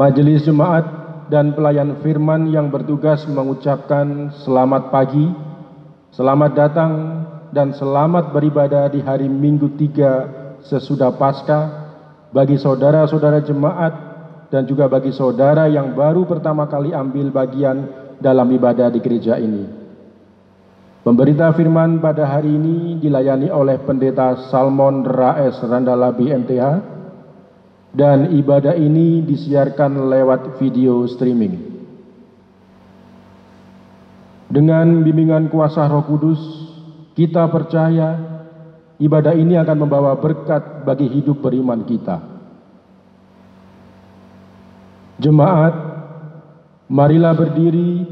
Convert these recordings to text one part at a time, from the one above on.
Majelis Jemaat dan pelayan firman yang bertugas mengucapkan selamat pagi, selamat datang, dan selamat beribadah di hari Minggu 3 sesudah Paskah bagi saudara-saudara jemaat dan juga bagi saudara yang baru pertama kali ambil bagian dalam ibadah di gereja ini. Pemberita firman pada hari ini dilayani oleh Pendeta Salmon Raes Randalabi MTH, dan ibadah ini disiarkan lewat video streaming. Dengan bimbingan kuasa Roh Kudus, kita percaya ibadah ini akan membawa berkat bagi hidup beriman kita. Jemaat, marilah berdiri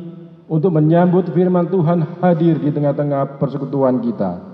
untuk menyambut firman Tuhan hadir di tengah-tengah persekutuan kita.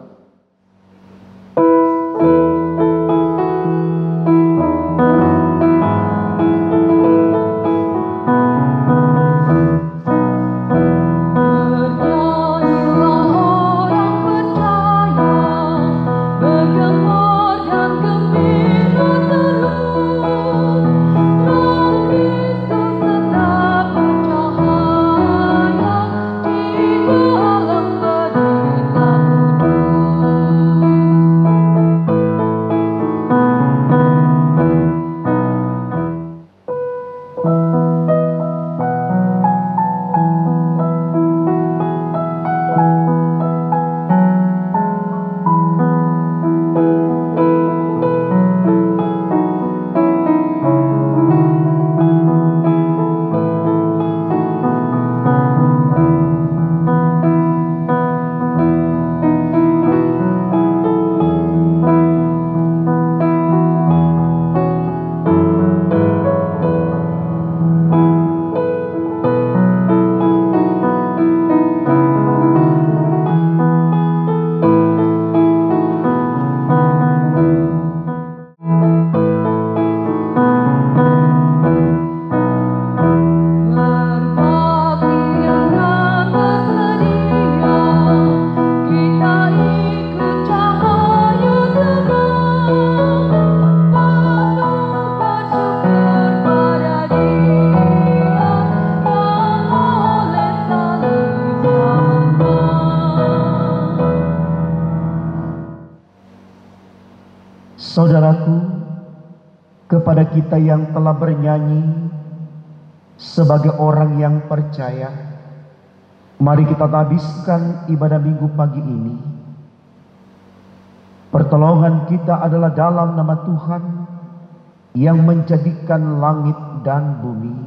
Saudaraku, kepada kita yang telah bernyanyi sebagai orang yang percaya, mari kita habiskan ibadah minggu pagi ini. Pertolongan kita adalah dalam nama Tuhan yang menjadikan langit dan bumi.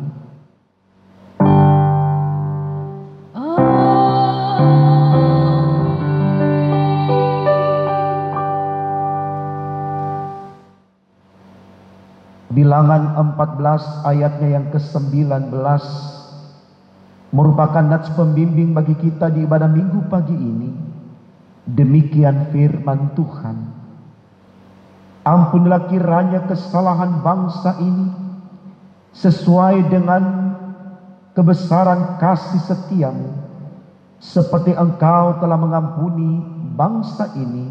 Bilangan 14 ayatnya yang ke-19 merupakan nats pembimbing bagi kita di ibadah minggu pagi ini. Demikian firman Tuhan. Ampunilah kiranya kesalahan bangsa ini sesuai dengan kebesaran kasih setiamu, seperti Engkau telah mengampuni bangsa ini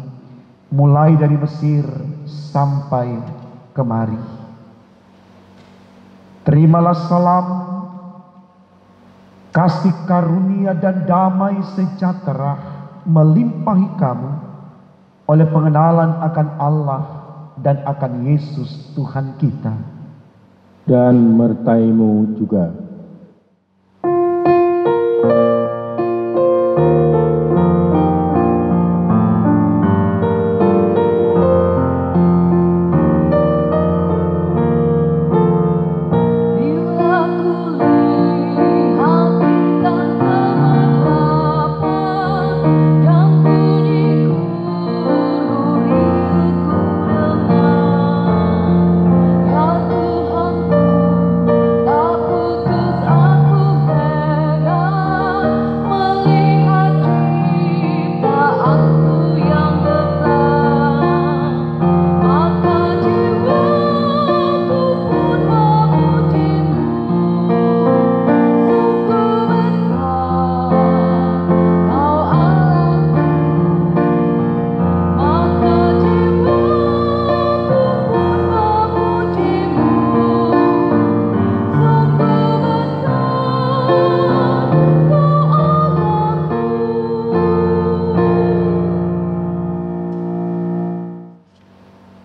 mulai dari Mesir sampai kemari. Terimalah salam, kasih karunia dan damai sejahtera melimpahi kamu oleh pengenalan akan Allah dan akan Yesus Tuhan kita. Dan mertaimu juga. Tuhan, tak putus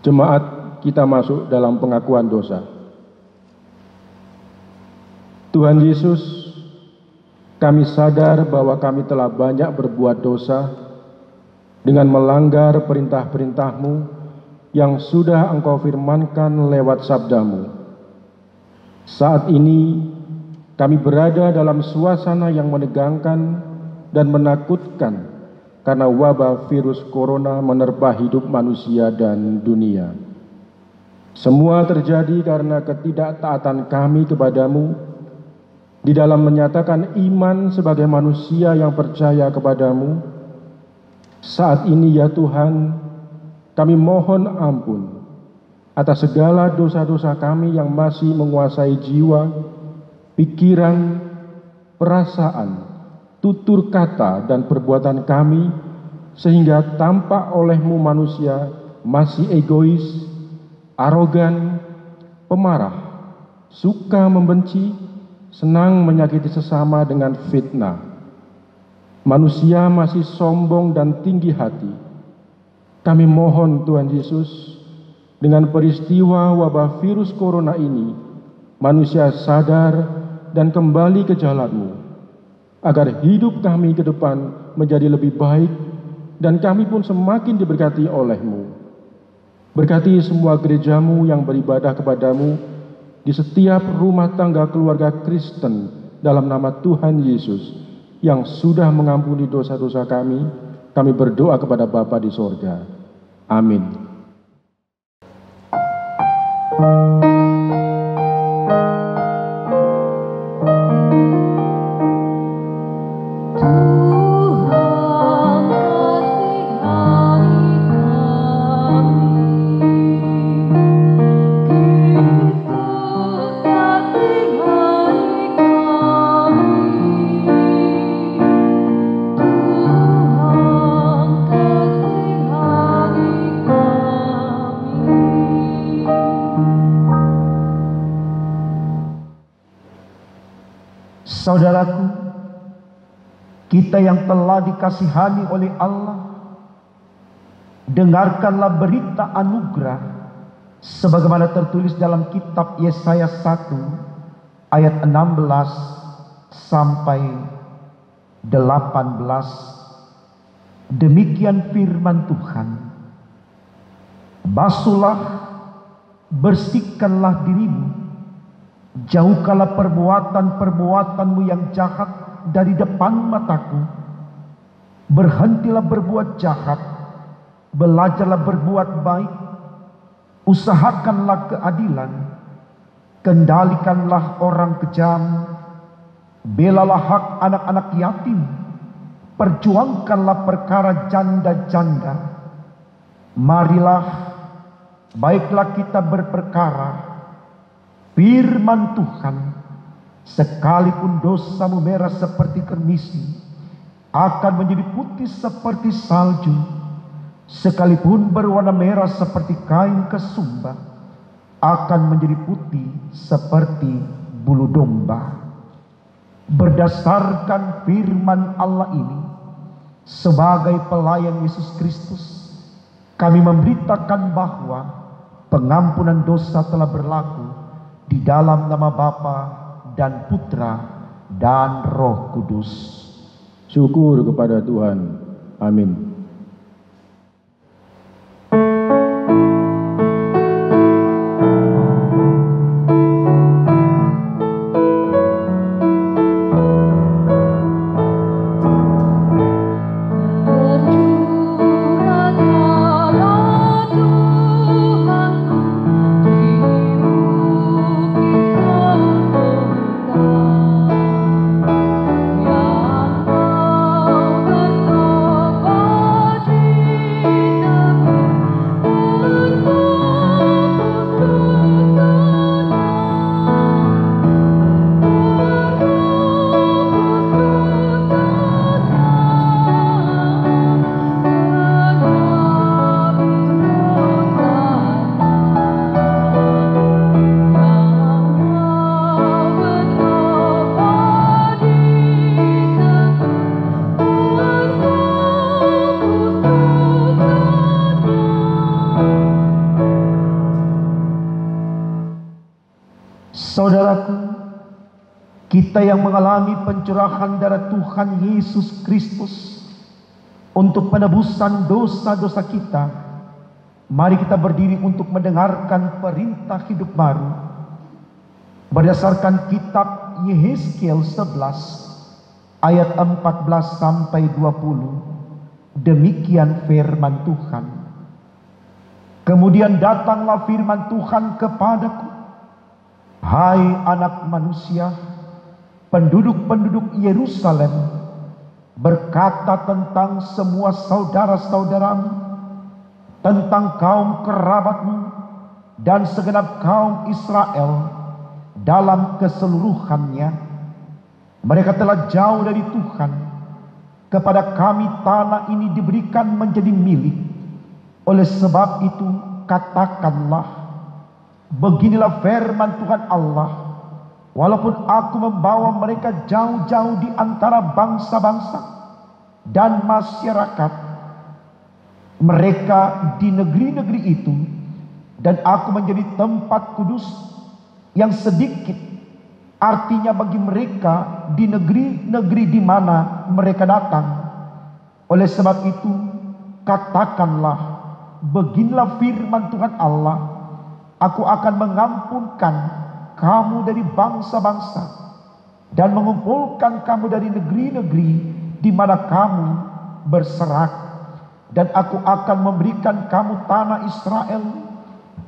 Jemaat, kita masuk dalam pengakuan dosa. Tuhan Yesus, kami sadar bahwa kami telah banyak berbuat dosa dengan melanggar perintah-perintah-Mu yang sudah Engkau firmankan lewat sabda-Mu. Saat ini kami berada dalam suasana yang menegangkan dan menakutkan karena wabah virus corona menerpa hidup manusia dan dunia. Semua terjadi karena ketidaktaatan kami kepadamu di dalam menyatakan iman sebagai manusia yang percaya kepadamu. Saat ini ya Tuhan, kami mohon ampun atas segala dosa-dosa kami yang masih menguasai jiwa, pikiran, perasaan, tutur kata dan perbuatan kami, sehingga tampak oleh-Mu manusia masih egois, arogan, pemarah, suka membenci, senang menyakiti sesama dengan fitnah. Manusia masih sombong dan tinggi hati. Kami mohon Tuhan Yesus, dengan peristiwa wabah virus corona ini, manusia sadar dan kembali ke jalan-Mu, agar hidup kami ke depan menjadi lebih baik dan kami pun semakin diberkati oleh-Mu. Berkati semua gereja-Mu yang beribadah kepadamu di setiap rumah tangga keluarga Kristen dalam nama Tuhan Yesus yang sudah mengampuni dosa-dosa kami. Kami berdoa kepada Bapa di sorga. Amin. Saudaraku, kita yang telah dikasihani oleh Allah, dengarkanlah berita anugerah sebagaimana tertulis dalam kitab Yesaya 1 ayat 16 sampai 18. Demikian firman Tuhan. Basuhlah, bersihkanlah dirimu, jauhkanlah perbuatan-perbuatanmu yang jahat dari depan mataku. Berhentilah berbuat jahat, belajarlah berbuat baik, usahakanlah keadilan, kendalikanlah orang kejam, belalah hak anak-anak yatim, perjuangkanlah perkara janda-janda. Marilah, baiklah kita berperkara. Firman Tuhan, sekalipun dosamu merah seperti kermisi, akan menjadi putih seperti salju. Sekalipun berwarna merah seperti kain kesumba, akan menjadi putih seperti bulu domba. Berdasarkan firman Allah ini, sebagai pelayan Yesus Kristus, kami memberitakan bahwa pengampunan dosa telah berlaku di dalam nama Bapa dan Putra dan Roh Kudus. Syukur kepada Tuhan. Amin. Yang kau bertobat Kita yang mengalami pencurahan darah Tuhan Yesus Kristus untuk penebusan dosa-dosa kita, mari kita berdiri untuk mendengarkan perintah hidup baru berdasarkan kitab Yehezkiel 11 ayat 14 sampai 20. Demikian firman Tuhan. Kemudian datanglah firman Tuhan kepadaku, hai anak manusia, penduduk-penduduk Yerusalem berkata tentang semua saudara-saudaramu, tentang kaum kerabatmu dan segenap kaum Israel dalam keseluruhannya. Mereka telah jauh dari Tuhan. Kepada kami tanah ini diberikan menjadi milik. Oleh sebab itu katakanlah, beginilah firman Tuhan Allah, walaupun aku membawa mereka jauh-jauh di antara bangsa-bangsa dan masyarakat mereka di negeri-negeri itu, dan aku menjadi tempat kudus yang sedikit artinya bagi mereka di negeri-negeri di mana mereka datang. Oleh sebab itu katakanlah, beginilah firman Tuhan Allah, aku akan mengampunkan kamu dari bangsa-bangsa dan mengumpulkan kamu dari negeri-negeri di mana kamu berserak, dan aku akan memberikan kamu tanah Israel.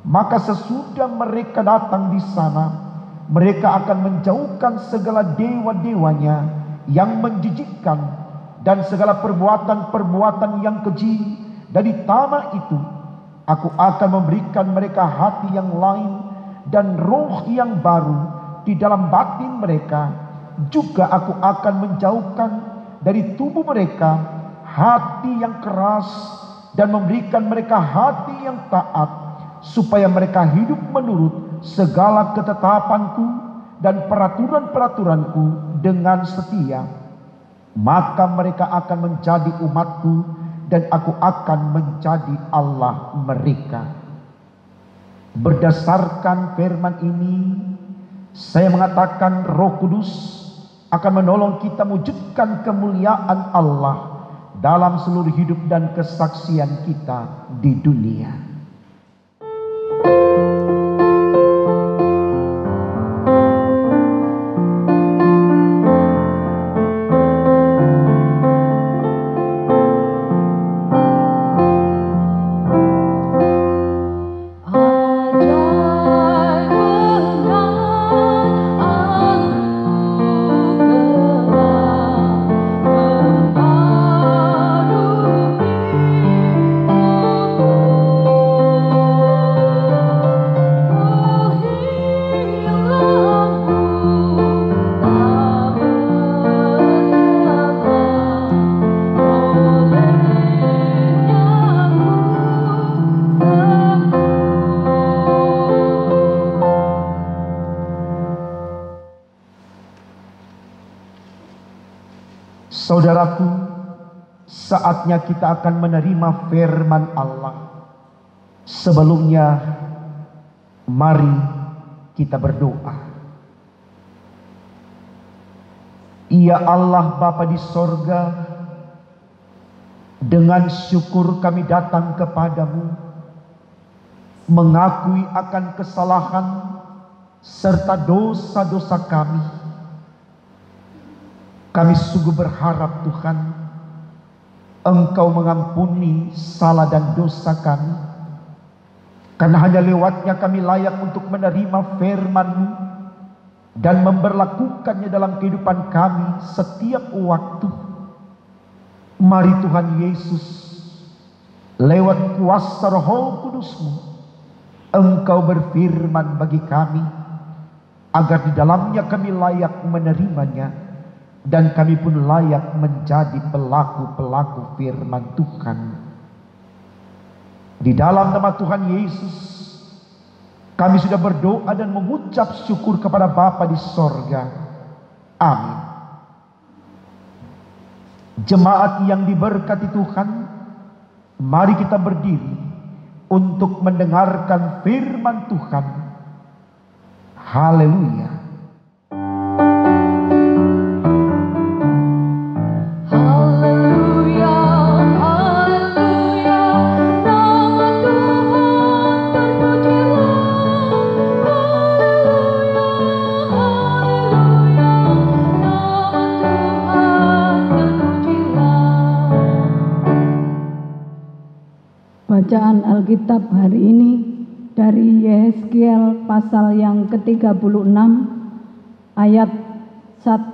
Maka sesudah mereka datang di sana, mereka akan menjauhkan segala dewa-dewanya yang menjijikkan dan segala perbuatan-perbuatan yang keji dari tanah itu. Aku akan memberikan mereka hati yang lain dan roh yang baru di dalam batin mereka. Juga aku akan menjauhkan dari tubuh mereka hati yang keras dan memberikan mereka hati yang taat, supaya mereka hidup menurut segala ketetapanku dan peraturan-peraturanku dengan setia. Maka mereka akan menjadi umatku dan aku akan menjadi Allah mereka. Berdasarkan firman ini, saya mengatakan Roh Kudus akan menolong kita mewujudkan kemuliaan Allah dalam seluruh hidup dan kesaksian kita di dunia. Saudaraku, saatnya kita akan menerima firman Allah. Sebelumnya, mari kita berdoa. Ya Allah Bapa di sorga, dengan syukur kami datang kepadamu, mengakui akan kesalahan serta dosa-dosa kami. Kami sungguh berharap Tuhan, Engkau mengampuni salah dan dosa kami, karena hanya lewatnya kami layak untuk menerima firman-Mu dan memberlakukannya dalam kehidupan kami setiap waktu. Mari Tuhan Yesus, lewat kuasa Roh Kudus-Mu, Engkau berfirman bagi kami, agar di dalamnya kami layak menerimanya, dan kami pun layak menjadi pelaku-pelaku firman Tuhan. Di dalam nama Tuhan Yesus, kami sudah berdoa dan mengucap syukur kepada Bapa di sorga. Amin. Jemaat yang diberkati Tuhan, mari kita berdiri untuk mendengarkan firman Tuhan. Haleluya. Bacaan Alkitab hari ini dari Yehezkiel pasal yang ke-36 ayat 1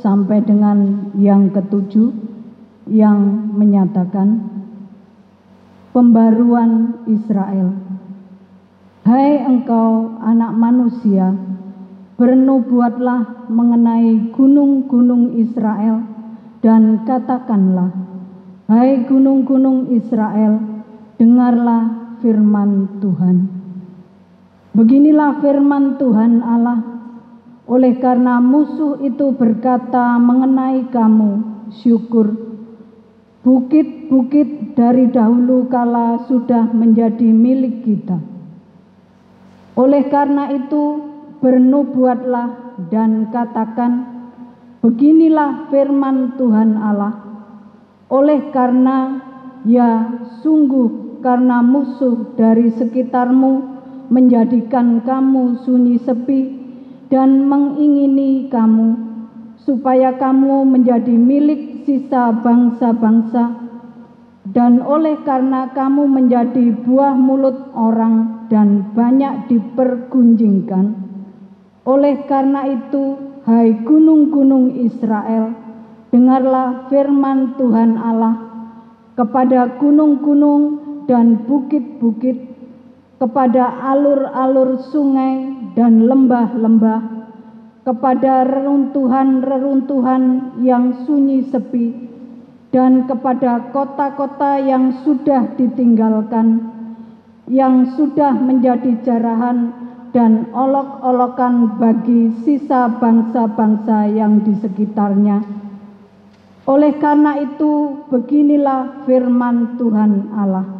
sampai dengan yang ke-7 yang menyatakan pembaruan Israel. Hai engkau anak manusia, bernubuatlah mengenai gunung-gunung Israel dan katakanlah, hai gunung-gunung Israel, dengarlah firman Tuhan. Beginilah firman Tuhan Allah, oleh karena musuh itu berkata mengenai kamu, syukur, bukit-bukit dari dahulu kala sudah menjadi milik kita. Oleh karena itu, bernubuatlah dan katakan, beginilah firman Tuhan Allah, oleh karena ya sungguh karena musuh dari sekitarmu menjadikan kamu sunyi sepi dan mengingini kamu, supaya kamu menjadi milik sisa bangsa-bangsa, dan oleh karena kamu menjadi buah mulut orang dan banyak dipergunjingkan. Oleh karena itu, hai gunung-gunung Israel, dengarlah firman Tuhan Allah, kepada gunung-gunung dan bukit-bukit, kepada alur-alur sungai dan lembah-lembah, kepada reruntuhan-reruntuhan yang sunyi sepi, dan kepada kota-kota yang sudah ditinggalkan, yang sudah menjadi jarahan dan olok-olokan bagi sisa bangsa-bangsa yang di sekitarnya. Oleh karena itu, beginilah firman Tuhan Allah.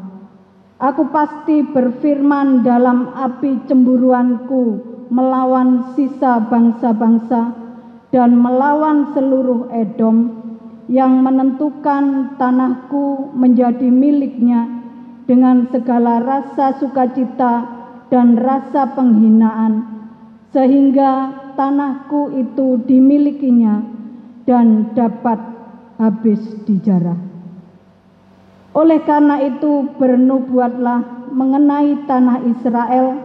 Aku pasti berfirman dalam api cemburuanku melawan sisa bangsa-bangsa dan melawan seluruh Edom yang menentukan tanahku menjadi miliknya dengan segala rasa sukacita dan rasa penghinaan, sehingga tanahku itu dimilikinya dan dapat habis dijarah. Oleh karena itu, bernubuatlah mengenai tanah Israel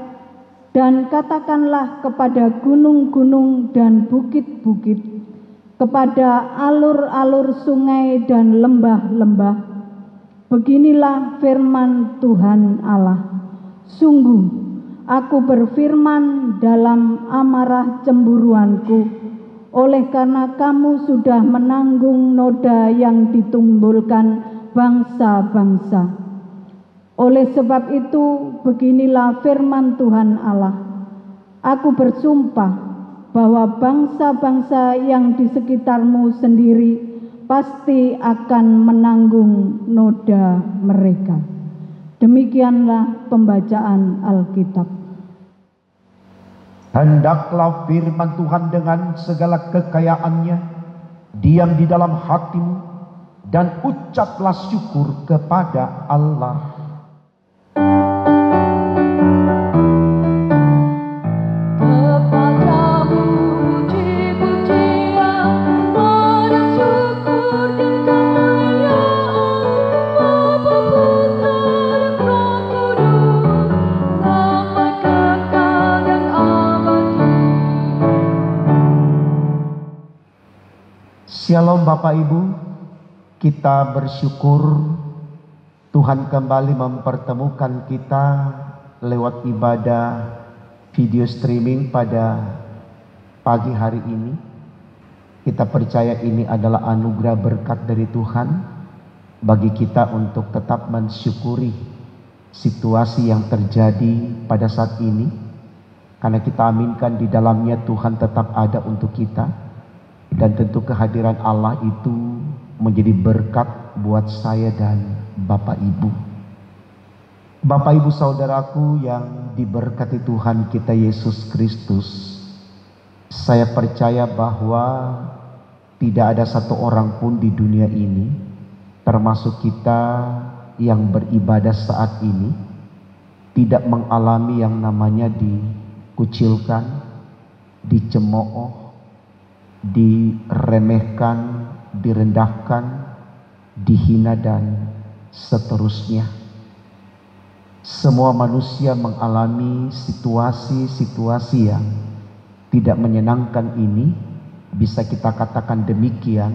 dan katakanlah kepada gunung-gunung dan bukit-bukit, kepada alur-alur sungai dan lembah-lembah, beginilah firman Tuhan Allah, sungguh aku berfirman dalam amarah cemburuanku, oleh karena kamu sudah menanggung noda yang ditumbulkan bangsa-bangsa. Oleh sebab itu, beginilah firman Tuhan Allah, aku bersumpah bahwa bangsa-bangsa yang di sekitarmu sendiri pasti akan menanggung noda mereka. Demikianlah pembacaan Alkitab. Hendaklah firman Tuhan dengan segala kekayaannya diam di dalam hatimu, dan ucaplah syukur kepada Allah. Shalom Bapak Ibu, kita bersyukur Tuhan kembali mempertemukan kita lewat ibadah video streaming pada pagi hari ini. Kita percaya ini adalah anugerah berkat dari Tuhan bagi kita untuk tetap mensyukuri situasi yang terjadi pada saat ini, karena kita aminkan di dalamnya Tuhan tetap ada untuk kita. Dan tentu kehadiran Allah itu menjadi berkat buat saya dan Bapak Ibu. Bapak Ibu saudaraku yang diberkati Tuhan kita Yesus Kristus, saya percaya bahwa tidak ada satu orang pun di dunia ini, termasuk kita yang beribadah saat ini, tidak mengalami yang namanya dikucilkan, dicemooh, diremehkan, direndahkan, dihina dan seterusnya. Semua manusia mengalami situasi-situasi yang tidak menyenangkan ini, bisa kita katakan demikian,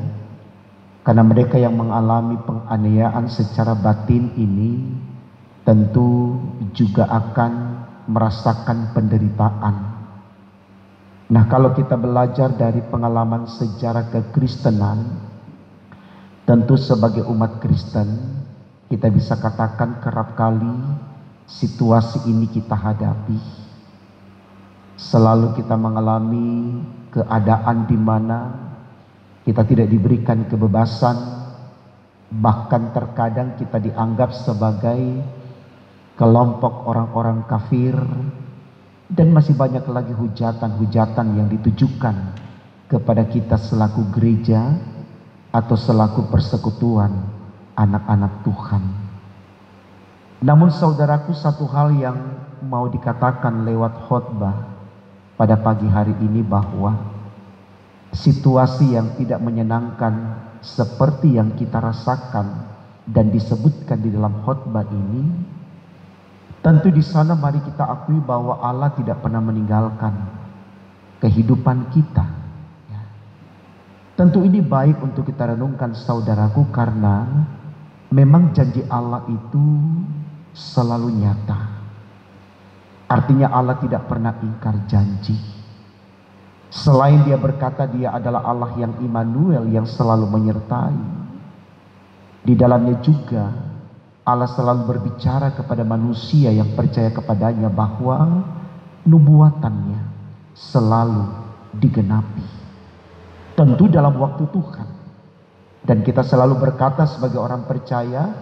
karena mereka yang mengalami penganiayaan secara batin ini tentu juga akan merasakan penderitaan. Nah, kalau kita belajar dari pengalaman sejarah kekristenan, tentu sebagai umat Kristen kita bisa katakan kerap kali situasi ini kita hadapi. Selalu kita mengalami keadaan di mana kita tidak diberikan kebebasan, bahkan terkadang kita dianggap sebagai kelompok orang-orang kafir, dan masih banyak lagi hujatan-hujatan yang ditujukan kepada kita selaku gereja atau selaku persekutuan anak-anak Tuhan. Namun saudaraku, satu hal yang mau dikatakan lewat khotbah pada pagi hari ini, bahwa situasi yang tidak menyenangkan seperti yang kita rasakan dan disebutkan di dalam khotbah ini, tentu di sana mari kita akui bahwa Allah tidak pernah meninggalkan kehidupan kita. Tentu ini baik untuk kita renungkan saudaraku, karena memang janji Allah itu selalu nyata. Artinya Allah tidak pernah ingkar janji. Selain Dia berkata Dia adalah Allah yang Immanuel, yang selalu menyertai, di dalamnya juga Allah selalu berbicara kepada manusia yang percaya kepadanya bahwa nubuatannya selalu digenapi. Tentu dalam waktu Tuhan. Dan kita selalu berkata sebagai orang percaya,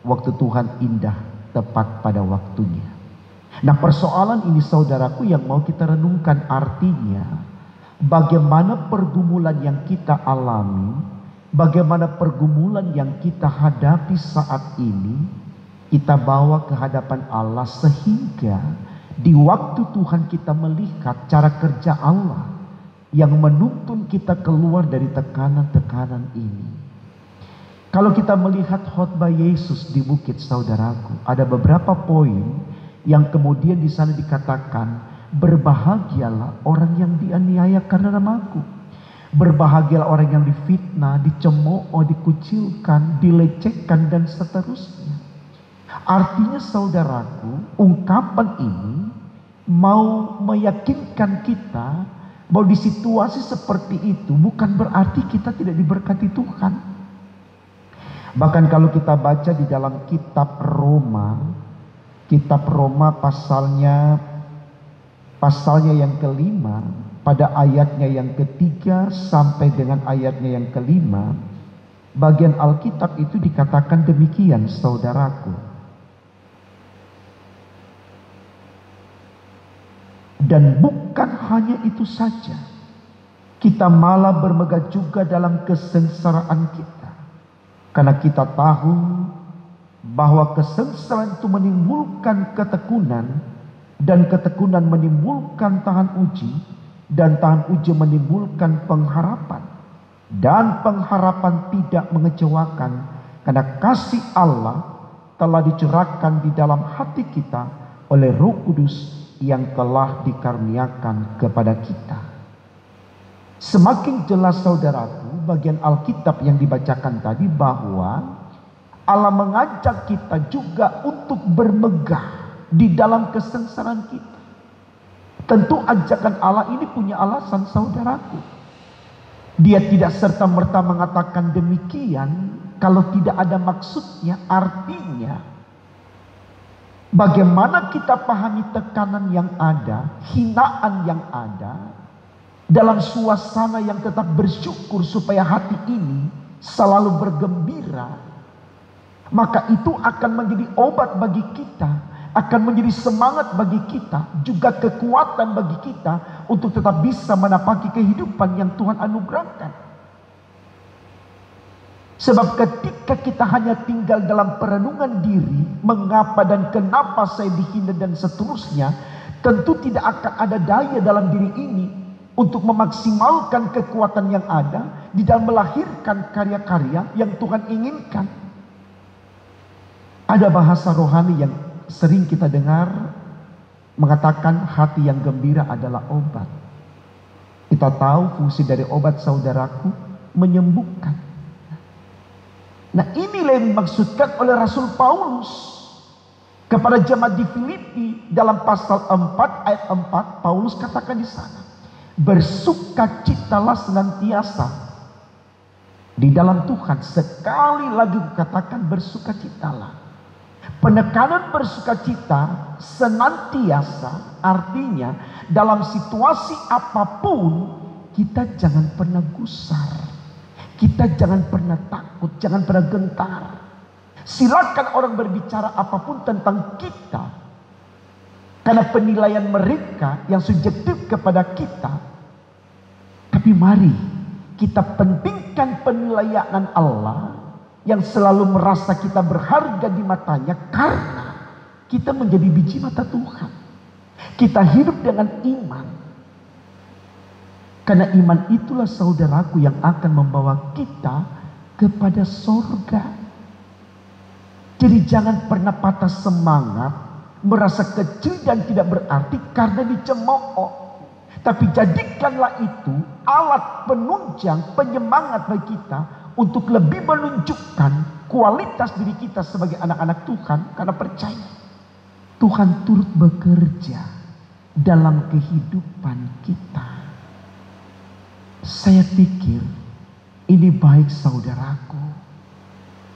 waktu Tuhan indah tepat pada waktunya. Nah, persoalan ini saudaraku yang mau kita renungkan, artinya bagaimana pergumulan yang kita alami, bagaimana pergumulan yang kita hadapi saat ini, kita bawa ke hadapan Allah, sehingga di waktu Tuhan kita melihat cara kerja Allah yang menuntun kita keluar dari tekanan-tekanan ini. Kalau kita melihat khotbah Yesus di bukit saudaraku, ada beberapa poin yang kemudian di sana dikatakan, berbahagialah orang yang dianiaya karena namaku. Berbahagialah orang yang difitnah, dicemooh, dikucilkan, dilecehkan, dan seterusnya. Artinya saudaraku, ungkapan ini mau meyakinkan kita bahwa di situasi seperti itu bukan berarti kita tidak diberkati Tuhan. Bahkan kalau kita baca di dalam kitab Roma pasalnya yang kelima, pada ayatnya yang ketiga sampai dengan ayatnya yang kelima, bagian Alkitab itu dikatakan demikian saudaraku. Dan bukan hanya itu saja, kita malah bermegah juga dalam kesengsaraan kita, karena kita tahu bahwa kesengsaraan itu menimbulkan ketekunan, dan ketekunan menimbulkan tahan uji, dan tahan uji menimbulkan pengharapan, dan pengharapan tidak mengecewakan, karena kasih Allah telah dicurahkan di dalam hati kita oleh Roh Kudus yang telah dikaruniakan kepada kita. Semakin jelas saudaraku bagian Alkitab yang dibacakan tadi, bahwa Allah mengajak kita juga untuk bermegah di dalam kesengsaraan kita. Tentu ajakan Allah ini punya alasan saudaraku. Dia tidak serta-merta mengatakan demikian kalau tidak ada maksudnya. Artinya, bagaimana kita pahami tekanan yang ada, hinaan yang ada, dalam suasana yang tetap bersyukur supaya hati ini selalu bergembira, maka itu akan menjadi obat bagi kita, akan menjadi semangat bagi kita, juga kekuatan bagi kita untuk tetap bisa menapaki kehidupan yang Tuhan anugerahkan. Sebab ketika kita hanya tinggal dalam perenungan diri, mengapa dan kenapa saya dihina dan seterusnya, tentu tidak akan ada daya dalam diri ini untuk memaksimalkan kekuatan yang ada di dalam melahirkan karya-karya yang Tuhan inginkan. Ada bahasa rohani yang sering kita dengar mengatakan hati yang gembira adalah obat. Kita tahu fungsi dari obat, saudaraku, menyembuhkan. Nah, inilah yang dimaksudkan oleh Rasul Paulus kepada jemaat di Filipi dalam pasal 4 ayat 4. Paulus katakan di sana, bersukacitalah senantiasa di dalam Tuhan. Sekali lagi katakan bersukacitalah. Penekanan bersukacita senantiasa artinya dalam situasi apapun kita jangan pernah gusar, kita jangan pernah takut, jangan pernah gentar. Silakan orang berbicara apapun tentang kita, karena penilaian mereka yang subjektif kepada kita. Tapi mari kita pentingkan penilaian Allah yang selalu merasa kita berharga di matanya, karena kita menjadi biji mata Tuhan. Kita hidup dengan iman. Karena iman itulah, saudaraku, yang akan membawa kita kepada sorga. Jadi jangan pernah patah semangat, merasa kecil dan tidak berarti karena dicemooh. Tapi jadikanlah itu alat penunjang, penyemangat bagi kita untuk lebih menunjukkan kualitas diri kita sebagai anak-anak Tuhan. Karena percaya Tuhan turut bekerja dalam kehidupan kita. Saya pikir ini baik, saudaraku.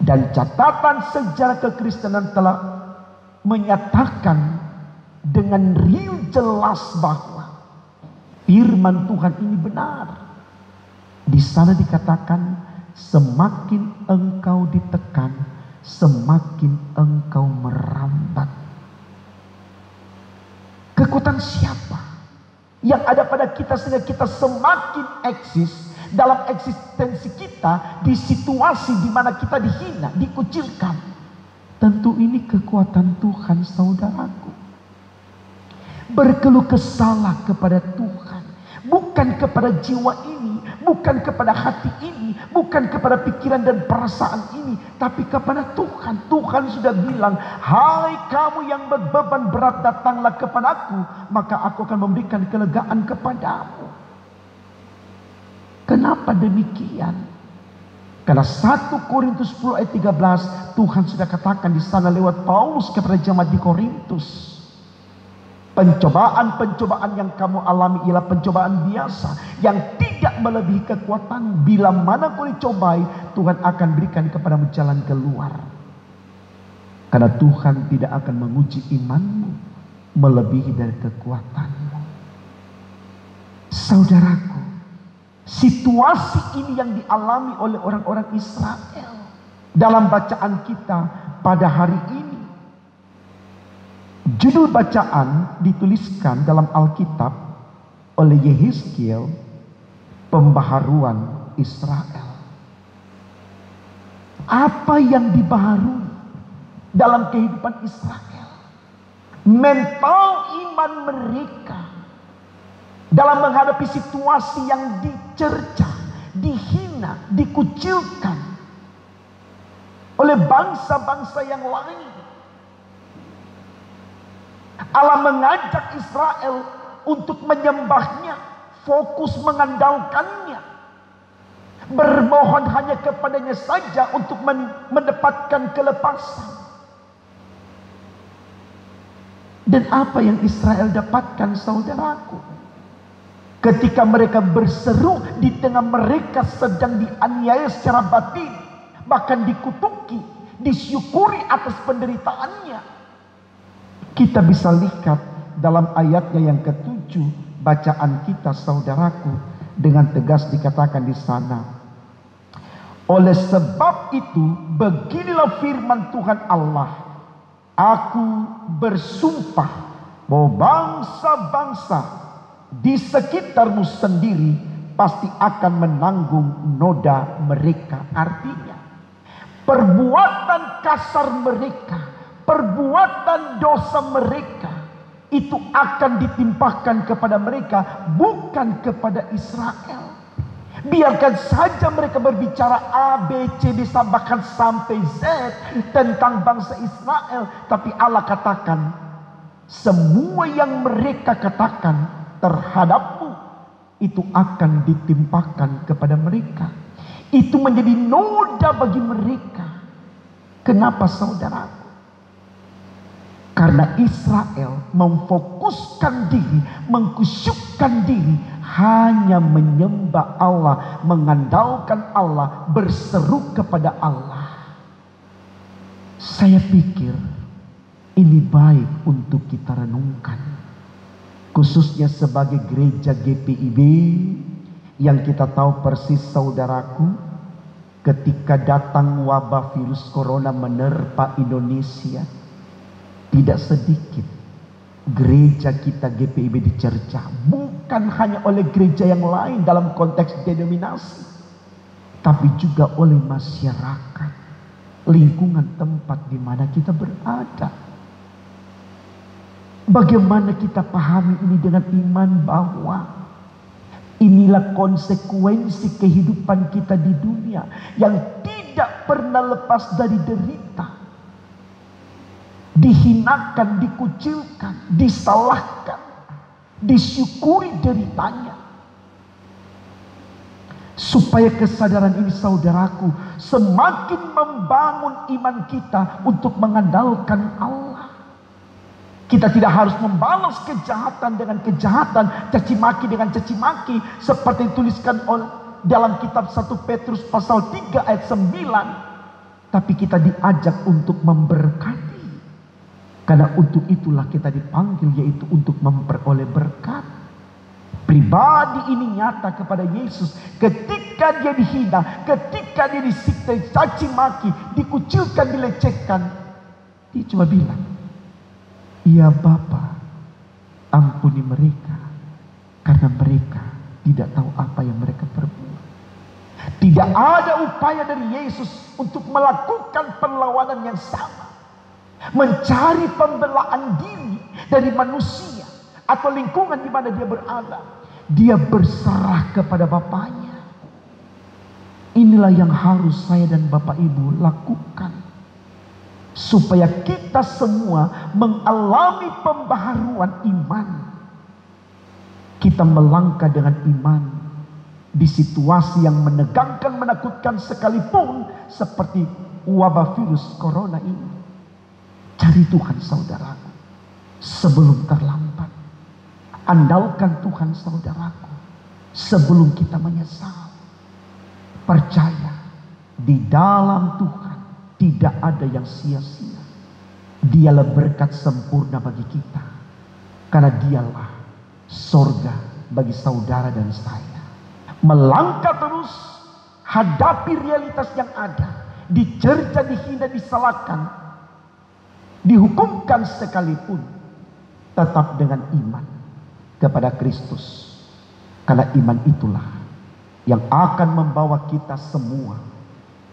Dan catatan sejarah kekristenan telah menyatakan dengan real jelas bahwa firman Tuhan ini benar. Di sana dikatakan, semakin engkau ditekan, semakin engkau merambat. Kekuatan siapa yang ada pada kita sehingga kita semakin eksis dalam eksistensi kita di situasi di mana kita dihina, dikucilkan? Tentu ini kekuatan Tuhan, saudaraku. Berkeluh kesahlah kepada Tuhan, bukan kepada jiwa ini, bukan kepada hati ini, bukan kepada pikiran dan perasaan ini, tapi kepada Tuhan. Tuhan sudah bilang, hai kamu yang berbeban berat, datanglah kepadaku, maka aku akan memberikan kelegaan kepadamu. Kenapa demikian? Karena 1 Korintus 10 ayat 13, Tuhan sudah katakan di sana lewat Paulus kepada jemaat di Korintus, pencobaan-pencobaan yang kamu alami ialah pencobaan biasa yang tidak melebihi kekuatan. Bila mana kau dicobai, Tuhan akan berikan kepadamu jalan keluar. Karena Tuhan tidak akan menguji imanmu melebihi dari kekuatanmu. Saudaraku, situasi ini yang dialami oleh orang-orang Israel dalam bacaan kita pada hari ini. Judul bacaan dituliskan dalam Alkitab oleh Yehezkiel, pembaharuan Israel. Apa yang dibaharui dalam kehidupan Israel? Mental iman mereka dalam menghadapi situasi yang dicerca, dihina, dikucilkan oleh bangsa-bangsa yang lain. Allah mengajak Israel untuk menyembahnya, fokus mengandalkannya, bermohon hanya kepadanya saja untuk mendapatkan kelepasan. Dan apa yang Israel dapatkan, saudaraku? Ketika mereka berseru, di tengah mereka sedang dianiaya secara batin, bahkan dikutuki, disyukuri atas penderitaannya. Kita bisa lihat dalam ayatnya yang ke-7 bacaan kita, saudaraku, dengan tegas dikatakan di sana, oleh sebab itu beginilah firman Tuhan Allah, aku bersumpah bahwa bangsa-bangsa di sekitarmu sendiri pasti akan menanggung noda mereka. Artinya perbuatan kasar mereka, perbuatan dosa mereka itu akan ditimpahkan kepada mereka, bukan kepada Israel. Biarkan saja mereka berbicara A, B, C, D, bahkan sampai Z tentang bangsa Israel. Tapi Allah katakan, semua yang mereka katakan terhadapmu itu akan ditimpakan kepada mereka. Itu menjadi noda bagi mereka. Kenapa saudara? Karena Israel memfokuskan diri, mengkusyukkan diri, hanya menyembah Allah, mengandalkan Allah, berseru kepada Allah. Saya pikir ini baik untuk kita renungkan, khususnya sebagai gereja GPIB yang kita tahu persis saudaraku, ketika datang wabah virus corona menerpa Indonesia, tidak sedikit gereja kita GPIB dicerca, bukan hanya oleh gereja yang lain dalam konteks denominasi, tapi juga oleh masyarakat, lingkungan tempat di mana kita berada. Bagaimana kita pahami ini dengan iman bahwa inilah konsekuensi kehidupan kita di dunia yang tidak pernah lepas dari derita. Dihinakan, dikucilkan, disalahkan, disyukuri deritanya. Supaya kesadaran ini saudaraku semakin membangun iman kita untuk mengandalkan Allah. Kita tidak harus membalas kejahatan dengan kejahatan, caci maki dengan caci maki, seperti dituliskan dalam kitab 1 Petrus pasal 3 ayat 9. Tapi kita diajak untuk memberkati. Karena untuk itulah kita dipanggil, yaitu untuk memperoleh berkat. Pribadi ini nyata kepada Yesus ketika dia dihina, ketika dia disiksa, dicaci maki, dikucilkan, dilecehkan. Dia cuma bilang, "Ya Bapa, ampuni mereka, karena mereka tidak tahu apa yang mereka perbuat." Tidak ada upaya dari Yesus untuk melakukan perlawanan yang sama, mencari pembelaan diri dari manusia atau lingkungan di mana dia berada. Dia berserah kepada Bapaknya. Inilah yang harus saya dan Bapak Ibu lakukan, supaya kita semua mengalami pembaharuan iman. Kita melangkah dengan iman di situasi yang menegangkan, menakutkan sekalipun, seperti wabah virus corona ini. Cari Tuhan saudaraku sebelum terlambat. Andalkan Tuhan saudaraku sebelum kita menyesal. Percaya, di dalam Tuhan tidak ada yang sia-sia. Dialah berkat sempurna bagi kita, karena dialah sorga bagi saudara dan saya. Melangkah terus, hadapi realitas yang ada, dicerca, dihina, disalahkan, dihukumkan sekalipun, tetap dengan iman kepada Kristus. Karena iman itulah yang akan membawa kita semua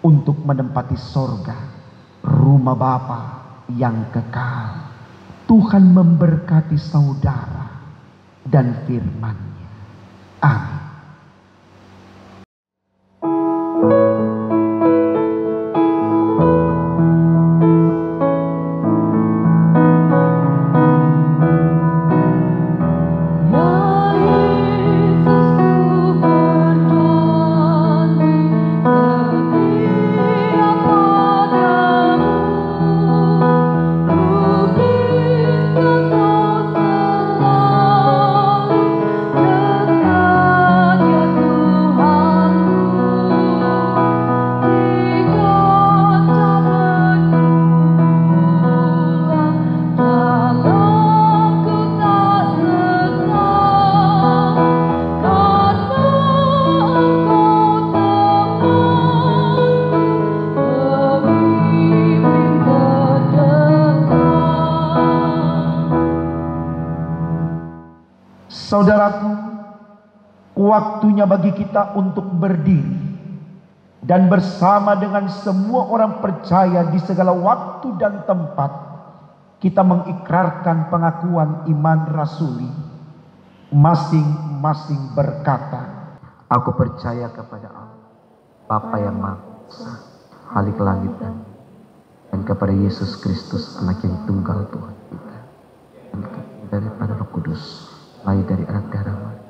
untuk menempati sorga, rumah Bapa yang kekal. Tuhan memberkati saudara dan firman-Nya. Amin. Saudaraku, waktunya bagi kita untuk berdiri dan bersama dengan semua orang percaya di segala waktu dan tempat kita mengikrarkan pengakuan iman rasuli. Masing-masing berkata, Aku percaya kepada Allah, Bapa yang Maha Kuasa, Khalik langit dan kepada Yesus Kristus, Anak yang tunggal Tuhan kita, dan daripada Roh Kudus, lahir dari anak darah Maria,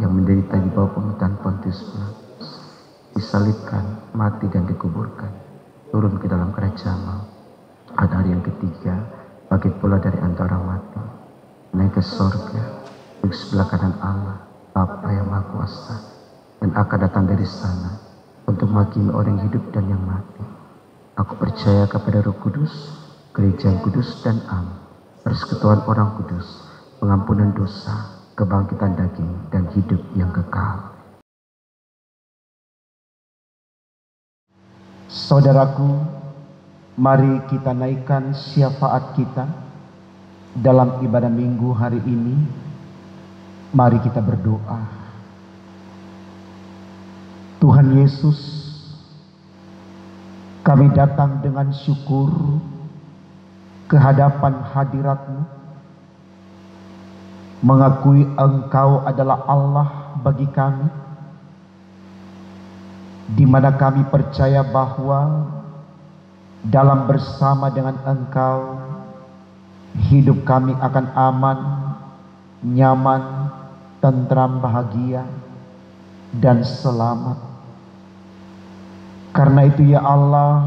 yang menderita di bawah pemerintahan Pontius Pilatus, disalibkan, mati dan dikuburkan, turun ke dalam kerajaan maut. Pada hari yang ketiga, bangkit pula dari antara mati, naik ke sorga, duduk sebelah kanan Allah, Bapa yang Maha Kuasa, dan akan datang dari sana untuk menghakimi orang yang hidup dan yang mati. Aku percaya kepada Roh Kudus, Gereja yang kudus dan am, persekutuan orang kudus, pengampunan dosa, kebangkitan daging, dan hidup yang kekal. Saudaraku, mari kita naikkan syafaat kita dalam ibadah minggu hari ini. Mari kita berdoa. Tuhan Yesus, kami datang dengan syukur ke hadapan hadirat-Mu, mengakui Engkau adalah Allah bagi kami, di mana kami percaya bahwa dalam bersama dengan Engkau, hidup kami akan aman, nyaman, tentram, bahagia, dan selamat. Karena itu ya Allah,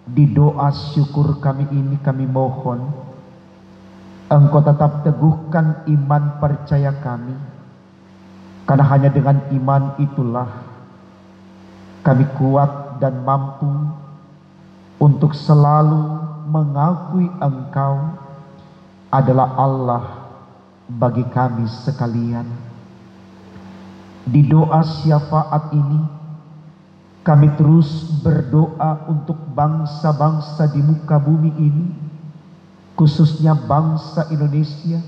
di doa syukur kami ini kami mohon, Engkau tetap teguhkan iman percaya kami. Karena hanya dengan iman itulah kami kuat dan mampu untuk selalu mengakui Engkau adalah Allah bagi kami sekalian. Di doa syafaat ini kami terus berdoa untuk bangsa-bangsa di muka bumi ini, khususnya bangsa Indonesia,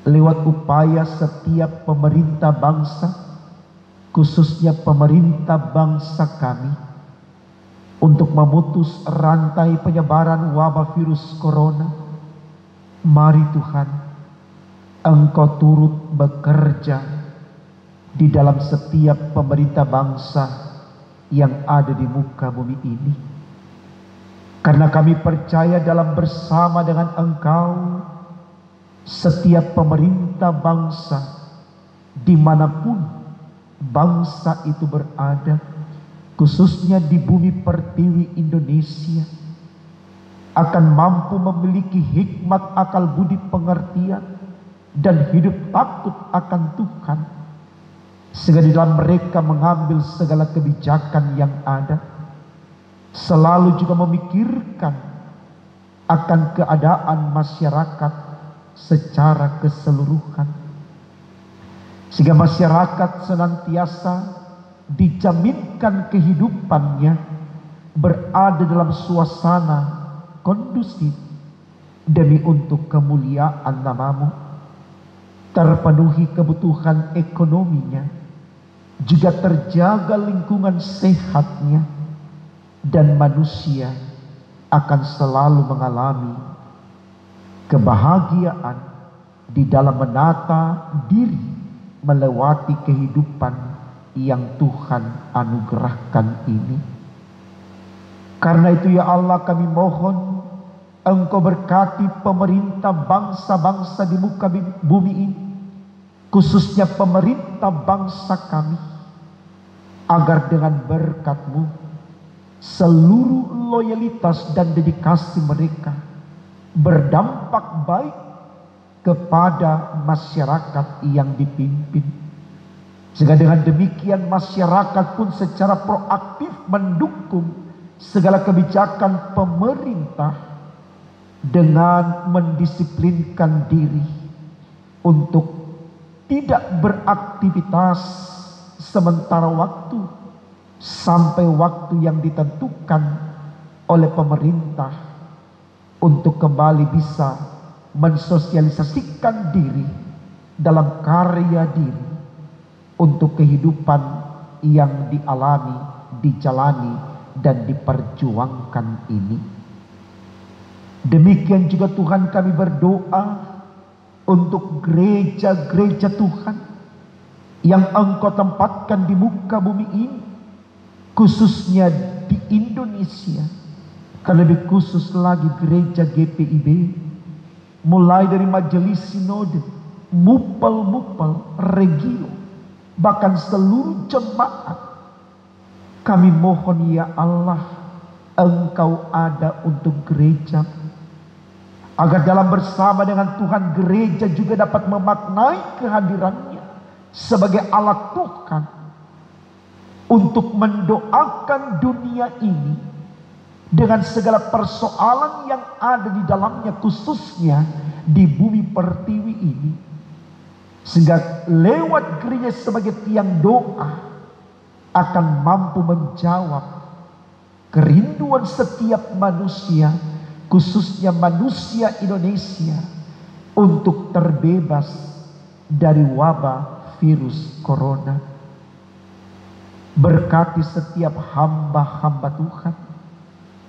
lewat upaya setiap pemerintah bangsa, khususnya pemerintah bangsa kami, untuk memutus rantai penyebaran wabah virus corona. Mari Tuhan, Engkau turut bekerja di dalam setiap pemerintah bangsa yang ada di muka bumi ini. Karena kami percaya dalam bersama dengan Engkau, setiap pemerintah bangsa dimanapun bangsa itu berada, khususnya di bumi pertiwi Indonesia, akan mampu memiliki hikmat, akal budi, pengertian, dan hidup takut akan Tuhan, sehingga di dalam mereka mengambil segala kebijakan yang ada, selalu juga memikirkan akan keadaan masyarakat secara keseluruhan, sehingga masyarakat senantiasa dijaminkan kehidupannya berada dalam suasana kondusif demi untuk kemuliaan nama-Mu, terpenuhi kebutuhan ekonominya, juga terjaga lingkungan sehatnya, dan manusia akan selalu mengalami kebahagiaan di dalam menata diri melewati kehidupan yang Tuhan anugerahkan ini. Karena itu ya Allah, kami mohon Engkau berkati pemerintah bangsa-bangsa di muka bumi ini, khususnya pemerintah bangsa kami, agar dengan berkat-Mu seluruh loyalitas dan dedikasi mereka berdampak baik kepada masyarakat yang dipimpin, sehingga dengan demikian masyarakat pun secara proaktif mendukung segala kebijakan pemerintah dengan mendisiplinkan diri untuk tidak beraktivitas sementara waktu sampai waktu yang ditentukan oleh pemerintah, untuk kembali bisa mensosialisasikan diri dalam karya diri untuk kehidupan yang dialami, dijalani, dan diperjuangkan ini. Demikian juga Tuhan, kami berdoa untuk gereja-gereja Tuhan yang Engkau tempatkan di muka bumi ini, khususnya di Indonesia, terlebih khusus lagi gereja GPIB, mulai dari majelis sinode, mupel-mupel, regio, bahkan seluruh jemaat. Kami mohon ya Allah, Engkau ada untuk gereja, agar dalam bersama dengan Tuhan gereja juga dapat memaknai kehadirannya sebagai alat Tuhan untuk mendoakan dunia ini dengan segala persoalan yang ada di dalamnya, khususnya di bumi pertiwi ini, sehingga lewat gereja sebagai tiang doa akan mampu menjawab kerinduan setiap manusia, khususnya manusia Indonesia, untuk terbebas dari wabah virus corona. Berkati setiap hamba-hamba Tuhan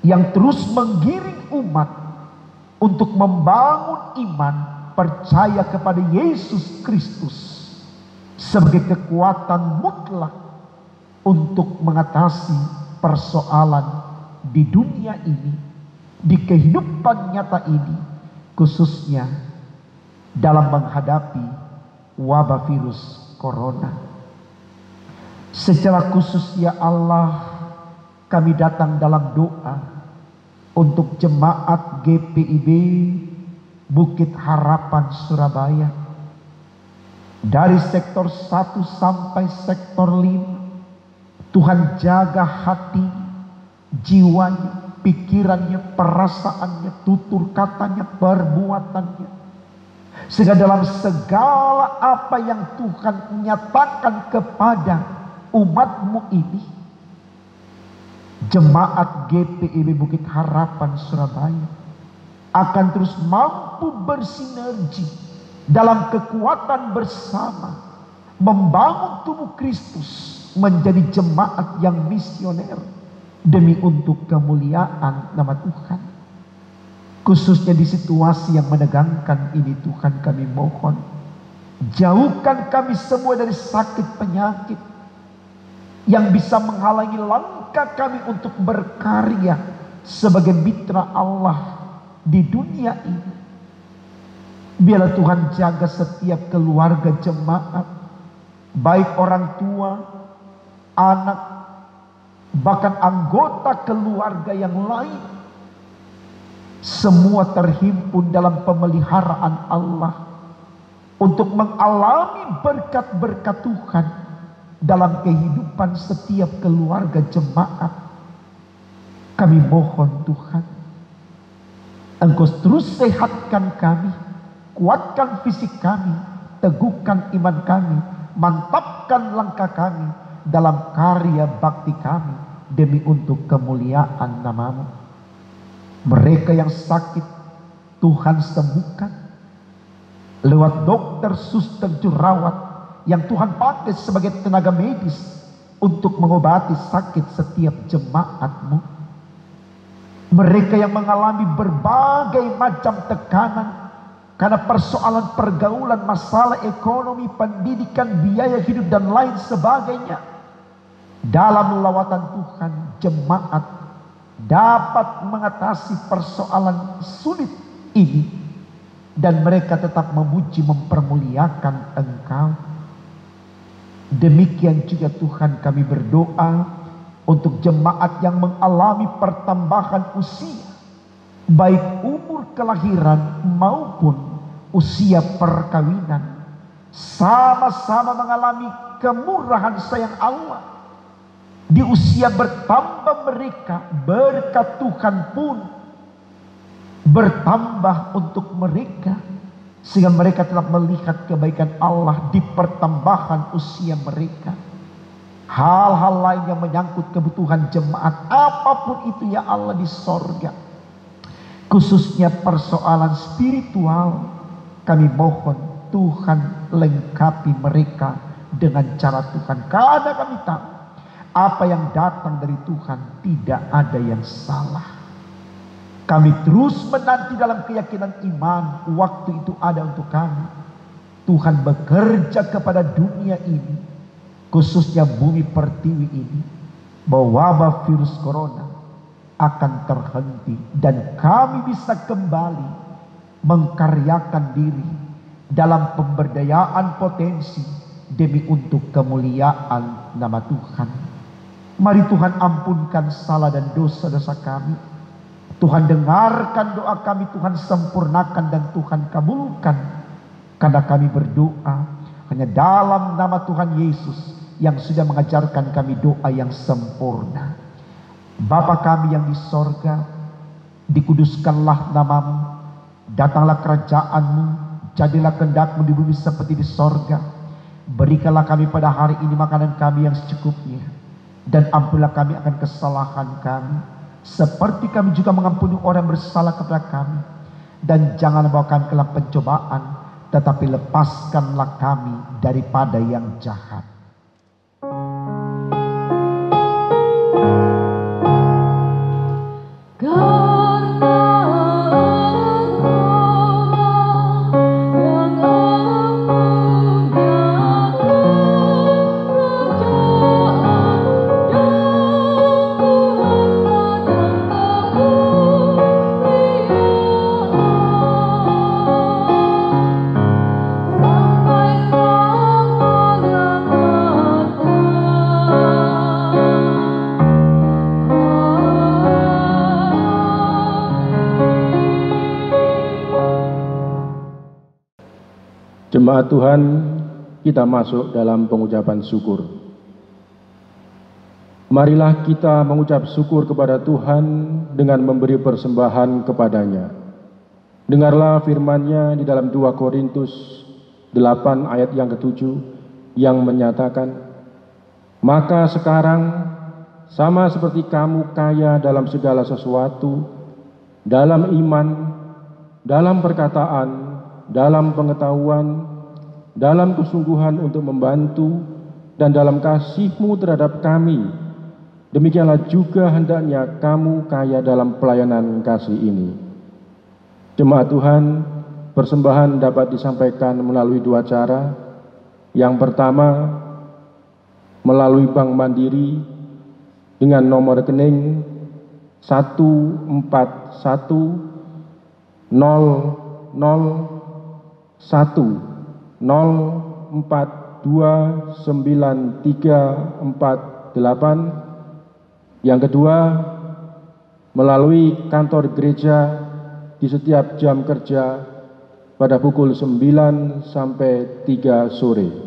yang terus menggiring umat untuk membangun iman percaya kepada Yesus Kristus sebagai kekuatan mutlak untuk mengatasi persoalan di dunia ini, di kehidupan nyata ini, khususnya dalam menghadapi wabah virus corona. Secara khusus ya Allah, kami datang dalam doa untuk jemaat GPIB Bukit Harapan Surabaya, dari sektor 1 sampai sektor 5. Tuhan jaga hati, jiwanya, pikirannya, perasaannya, tutur katanya, perbuatannya, sehingga dalam segala apa yang Tuhan nyatakan kepada umatmu ini, jemaat GPIB Bukit Harapan Surabaya akan terus mampu bersinergi dalam kekuatan bersama, membangun tubuh Kristus menjadi jemaat yang misioner demi untuk kemuliaan nama Tuhan. Khususnya di situasi yang menegangkan ini, Tuhan kami mohon, jauhkan kami semua dari sakit penyakit yang bisa menghalangi langkah kami untuk berkarya sebagai mitra Allah di dunia ini. Biarlah Tuhan jaga setiap keluarga jemaat, baik orang tua, anak, bahkan anggota keluarga yang lain, semua terhimpun dalam pemeliharaan Allah untuk mengalami berkat-berkat Tuhan dalam kehidupan setiap keluarga jemaat. Kami mohon Tuhan, Engkau terus sehatkan kami, kuatkan fisik kami, teguhkan iman kami, mantapkan langkah kami dalam karya bakti kami demi untuk kemuliaan nama-Mu. Mereka yang sakit Tuhan sembuhkan lewat dokter, suster, jurawat yang Tuhan pakai sebagai tenaga medis untuk mengobati sakit setiap jemaat-Mu. Mereka yang mengalami berbagai macam tekanan karena persoalan pergaulan, masalah ekonomi, pendidikan, biaya hidup dan lain sebagainya, dalam lawatan Tuhan jemaat dapat mengatasi persoalan sulit ini, dan mereka tetap memuji mempermuliakan Engkau. Demikian juga Tuhan kami berdoa untuk jemaat yang mengalami pertambahan usia, baik umur kelahiran maupun usia perkawinan, sama-sama mengalami kemurahan sayang Allah. Di usia bertambah mereka, berkat Tuhan pun bertambah untuk mereka, sehingga mereka telah melihat kebaikan Allah di pertambahan usia mereka. Hal-hal lain yang menyangkut kebutuhan jemaat, apapun itu ya Allah di sorga, khususnya persoalan spiritual, kami mohon Tuhan lengkapi mereka dengan cara Tuhan. Karena kami tahu apa yang datang dari Tuhan tidak ada yang salah. Kami terus menanti dalam keyakinan iman, waktu itu ada untuk kami. Tuhan bekerja kepada dunia ini, khususnya bumi pertiwi ini, bahwa wabah virus corona akan terhenti dan kami bisa kembali mengkaryakan diri dalam pemberdayaan potensi demi untuk kemuliaan nama Tuhan. Mari Tuhan ampunkan salah dan dosa-dosa kami. Tuhan dengarkan doa kami, Tuhan sempurnakan dan Tuhan kabulkan. Karena kami berdoa hanya dalam nama Tuhan Yesus yang sudah mengajarkan kami doa yang sempurna. Bapa kami yang di sorga, dikuduskanlah namamu, datanglah kerajaanmu, jadilah kehendakmu di bumi seperti di sorga. Berikanlah kami pada hari ini makanan kami yang secukupnya, dan ampunilah kami akan kesalahan kami, seperti kami juga mengampuni orang yang bersalah kepada kami. Dan jangan bawa kami ke dalam pencobaan, tetapi lepaskanlah kami daripada yang jahat. Jemaat Tuhan, kita masuk dalam pengucapan syukur. Marilah kita mengucap syukur kepada Tuhan dengan memberi persembahan kepadanya. Dengarlah firman-Nya di dalam 2 Korintus 8 ayat yang ke-7 yang menyatakan, "Maka sekarang sama seperti kamu kaya dalam segala sesuatu, dalam iman, dalam perkataan, dalam pengetahuan, dalam kesungguhan untuk membantu, dan dalam kasih-Mu terhadap kami, demikianlah juga hendaknya kamu kaya dalam pelayanan kasih ini." Jemaat Tuhan, persembahan dapat disampaikan melalui 2 cara. Yang pertama, melalui Bank Mandiri dengan nomor rekening 14104293448. Yang kedua, melalui kantor gereja di setiap jam kerja pada pukul 9 sampai 3 sore.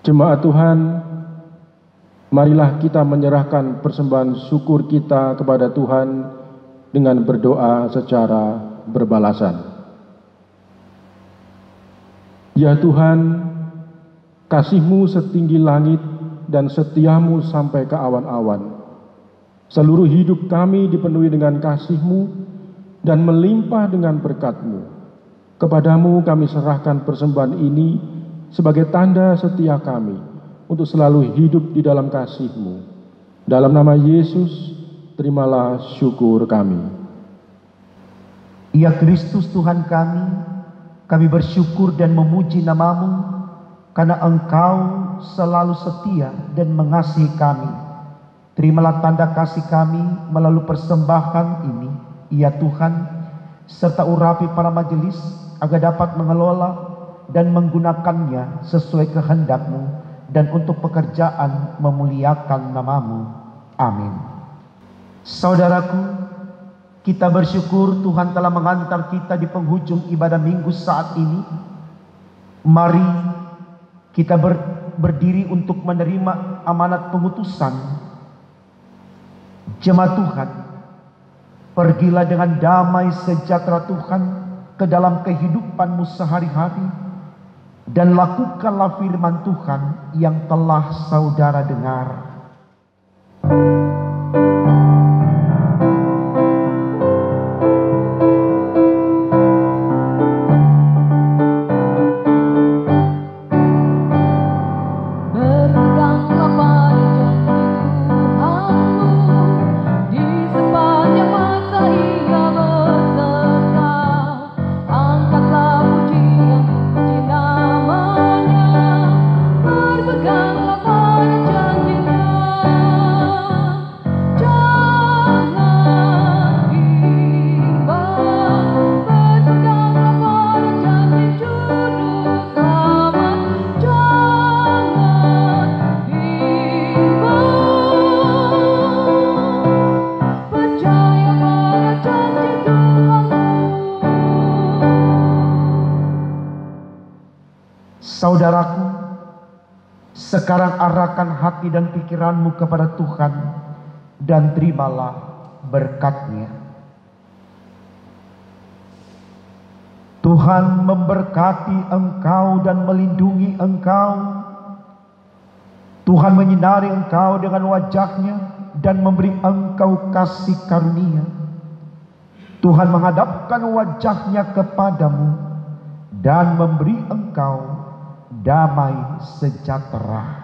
Jemaat Tuhan, marilah kita menyerahkan persembahan syukur kita kepada Tuhan dengan berdoa secara berbalasan. Ya Tuhan, kasih-Mu setinggi langit dan setia-Mu sampai ke awan-awan. Seluruh hidup kami dipenuhi dengan kasih-Mu dan melimpah dengan berkat-Mu. Kepadamu kami serahkan persembahan ini sebagai tanda setia kami untuk selalu hidup di dalam kasih-Mu. Dalam nama Yesus, terimalah syukur kami. Ya Kristus Tuhan kami bersyukur dan memuji nama-Mu karena Engkau selalu setia dan mengasihi kami. Terimalah tanda kasih kami melalui persembahan ini, ya Tuhan, serta urapi para majelis agar dapat mengelola dan menggunakannya sesuai kehendak-Mu dan untuk pekerjaan memuliakan nama-Mu. Amin. Saudaraku, kita bersyukur Tuhan telah mengantar kita di penghujung ibadah minggu saat ini. Mari kita berdiri untuk menerima amanat pengutusan. Jemaat Tuhan, pergilah dengan damai sejahtera Tuhan ke dalam kehidupanmu sehari-hari, dan lakukanlah firman Tuhan yang telah saudara dengar. Saudaraku, sekarang arahkan hati dan pikiranmu kepada Tuhan dan terimalah berkat-Nya. Tuhan memberkati engkau dan melindungi engkau. Tuhan menyinari engkau dengan wajah-Nya dan memberi engkau kasih karunia. Tuhan menghadapkan wajah-Nya kepadamu dan memberi engkau damai sejahtera.